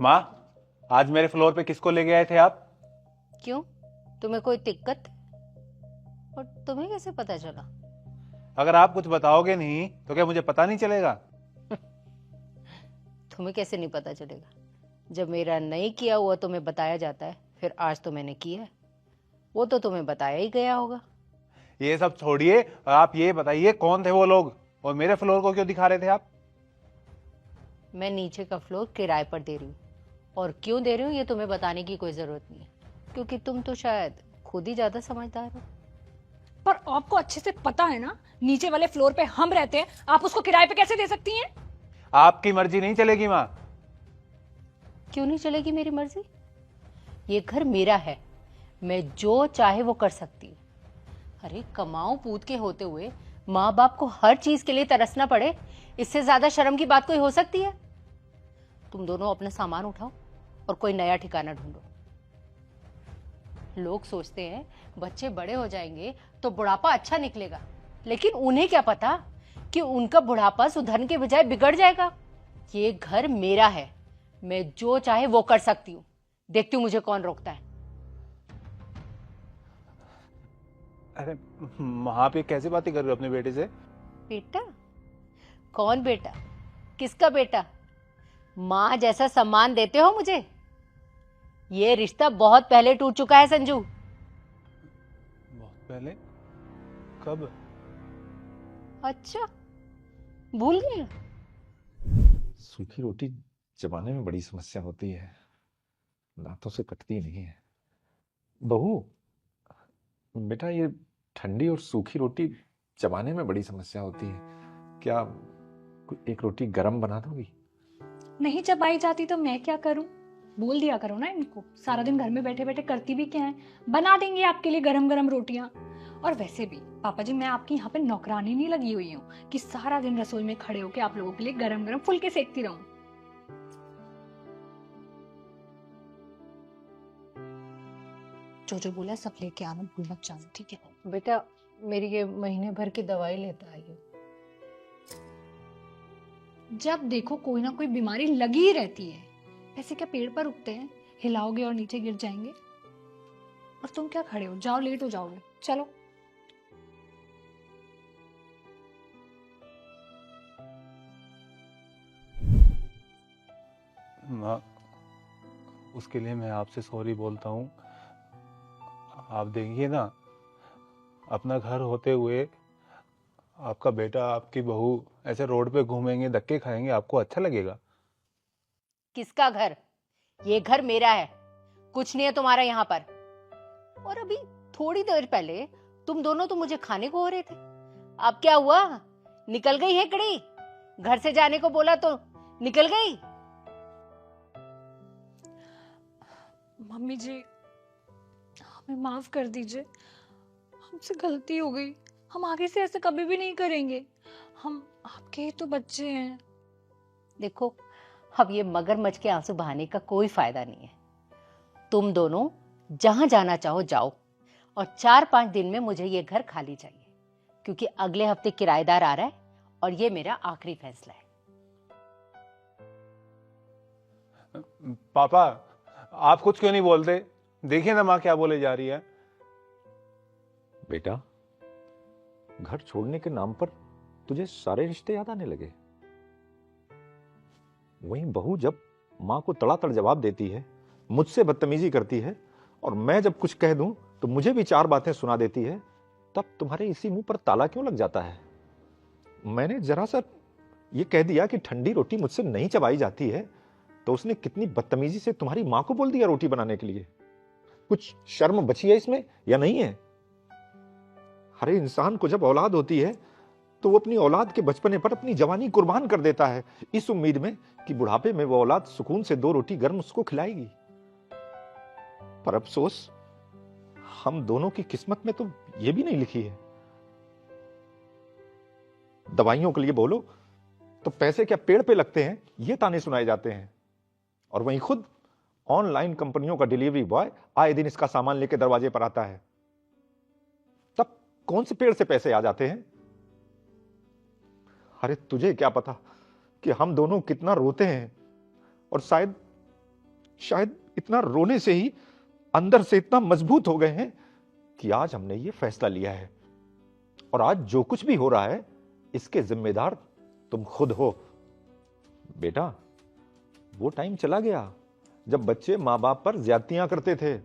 माँ, आज मेरे फ्लोर पे किसको लेके आए थे आप? क्यों? तुम्हें कोई दिक्कत? और तुम्हें कैसे पता चला? अगर आप कुछ बताओगे नहीं तो क्या मुझे पता नहीं चलेगा? तुम्हें कैसे नहीं पता चलेगा? जब मेरा नहीं किया हुआ तुम्हें बताया जाता है, फिर आज तो मैंने किया है, वो तो तुम्हें बताया ही गया होगा। ये सब छोड़िए, आप ये बताइए कौन थे वो लोग और मेरे फ्लोर को क्यों दिखा रहे थे आप? मैं नीचे का फ्लोर किराए पर दे रही हूँ, और क्यों दे रही हूँ ये तुम्हें बताने की कोई जरूरत नहीं है, क्योंकि तुम तो शायद खुद ही ज्यादा समझदार हो। पर आपको अच्छे से पता है ना, नीचे वाले फ्लोर पे हम रहते हैं, आप उसको किराए पे कैसे दे सकती हैं? आपकी मर्जी नहीं चलेगी माँ। क्यों नहीं चलेगी मेरी मर्जी? ये घर मेरा है, मैं जो चाहे वो कर सकती हूँ। अरे कमाऊं पूत के होते हुए माँ बाप को हर चीज के लिए तरसना पड़े, इससे ज्यादा शर्म की बात कोई हो सकती है? तुम दोनों अपना सामान उठाओ और कोई नया ठिकाना ढूंढो। लोग सोचते हैं बच्चे बड़े हो जाएंगे तो बुढ़ापा अच्छा निकलेगा, लेकिन उन्हें क्या पता कि उनका बुढ़ापा सुधरने के बजाय बिगड़ जाएगा। ये घर मेरा है, मैं जो चाहे वो कर सकती हूँ, देखती हूँ मुझे कौन रोकता है। अरे माँ, आप ये कैसी बातें कर रहे हो अपने बेटे से? बेटा? कौन बेटा? किसका बेटा? माँ जैसा सम्मान देते हो मुझे? ये रिश्ता बहुत पहले टूट चुका है संजू। बहुत पहले? कब? अच्छा, भूल गए? सूखी रोटी चबाने में बड़ी समस्या होती है, दांतों से कटती नहीं है। बहू, बेटा ये ठंडी और सूखी रोटी चबाने में बड़ी समस्या होती है, क्या एक रोटी गरम बना दोगी? नहीं चबाई जाती तो मैं क्या करूं? बोल दिया करो ना इनको, सारा दिन घर में बैठे बैठे करती भी क्या है, बना देंगे आपके लिए गरम गरम रोटियां। और वैसे भी पापा जी, मैं आपकी यहाँ पे नौकरानी नहीं लगी हुई हूँ कि सारा दिन रसोई में खड़े होके आप लोगों के लिए गरम गरम फुलके सेकती रहूं। जो जो बोला सब लेके आना, भूल मत जाना, ठीक है? बेटा, मेरी ये महीने भर की दवाई लेता आई हो। जब देखो कोई ना कोई बीमारी लगी ही रहती है। ऐसे क्या पेड़ पर उगते हैं, हिलाओगे और नीचे गिर जाएंगे? और तुम क्या खड़े हो, जाओ, लेट हो जाओगे, चलो। माँ, उसके लिए मैं आपसे सॉरी बोलता हूँ। आप देखिए ना, अपना घर होते हुए आपका बेटा आपकी बहू ऐसे रोड पे घूमेंगे, धक्के खाएंगे, आपको अच्छा लगेगा? किसका घर? ये घर मेरा है, कुछ नहीं है तुम्हारा यहाँ पर। और अभी थोड़ी देर पहले तुम दोनों तो मुझे खाने को हो रहे थे, अब क्या हुआ? निकल गई है कड़ी? घर से जाने को बोला तो निकल गई? मम्मी जी, हमें माफ कर दीजिए, हमसे गलती हो गई, हम आगे से ऐसा कभी भी नहीं करेंगे। हम आपके ही तो बच्चे हैं। देखो, अब ये मगरमच्छ के आंसू बहाने का कोई फायदा नहीं है। तुम दोनों जहां जाना चाहो जाओ, और 4-5 दिन में मुझे ये घर खाली चाहिए, क्योंकि अगले हफ्ते किराएदार आ रहा है और ये मेरा आखिरी फैसला है। पापा, आप कुछ क्यों नहीं बोलते? देखिए ना माँ क्या बोले जा रही है। बेटा, घर छोड़ने के नाम पर तुझे सारे रिश्ते याद आने लगे। वहीं बहू जब मां को तड़ातड़ जवाब देती है, मुझसे बदतमीजी करती है, और मैं जब कुछ कह दूं तो मुझे भी 4 बातें सुना देती है, तब तुम्हारे इसी मुंह पर ताला क्यों लग जाता है? मैंने जरा सा ये कह दिया कि ठंडी रोटी मुझसे नहीं चबाई जाती है, तो उसने कितनी बदतमीजी से तुम्हारी मां को बोल दिया रोटी बनाने के लिए। कुछ शर्म बची है इसमें या नहीं है? हर इंसान को जब औलाद होती है तो वो अपनी औलाद के बचपने पर अपनी जवानी कुर्बान कर देता है, इस उम्मीद में कि बुढ़ापे में वो औलाद सुकून से 2 रोटी गर्म उसको खिलाएगी। पर अफसोस, हम दोनों की किस्मत में तो ये भी नहीं लिखी है। दवाइयों के लिए बोलो तो पैसे क्या पेड़ पे लगते हैं, ये ताने सुनाए जाते हैं, और वहीं खुद ऑनलाइन कंपनियों का डिलीवरी बॉय आए दिन इसका सामान लेके दरवाजे पर आता है। तब कौन से पेड़ से पैसे आ जाते हैं? अरे तुझे क्या पता कि हम दोनों कितना रोते हैं, और शायद शायद इतना रोने से ही अंदर से इतना मजबूत हो गए हैं कि आज हमने ये फैसला लिया है। और आज जो कुछ भी हो रहा है इसके जिम्मेदार तुम खुद हो। बेटा, वो टाइम चला गया जब बच्चे माँ बाप पर ज्यादतियां करते थे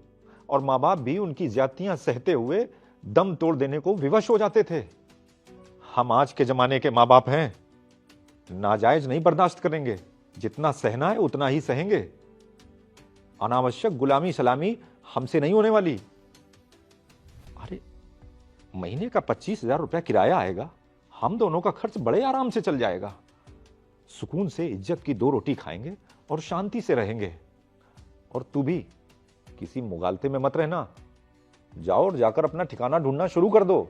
और माँ बाप भी उनकी ज्यादतियां सहते हुए दम तोड़ देने को विवश हो जाते थे। हम आज के जमाने के माँ बाप हैं, नाजायज नहीं बर्दाश्त करेंगे, जितना सहना है उतना ही सहेंगे। अनावश्यक गुलामी सलामी हमसे नहीं होने वाली। अरे, महीने का 25,000 रुपया किराया आएगा, हम दोनों का खर्च बड़े आराम से चल जाएगा। सुकून से इज्जत की 2 रोटी खाएंगे और शांति से रहेंगे। और तू भी किसी मुगालते में मत रहना, जाओ और जाकर अपना ठिकाना ढूंढना शुरू कर दो।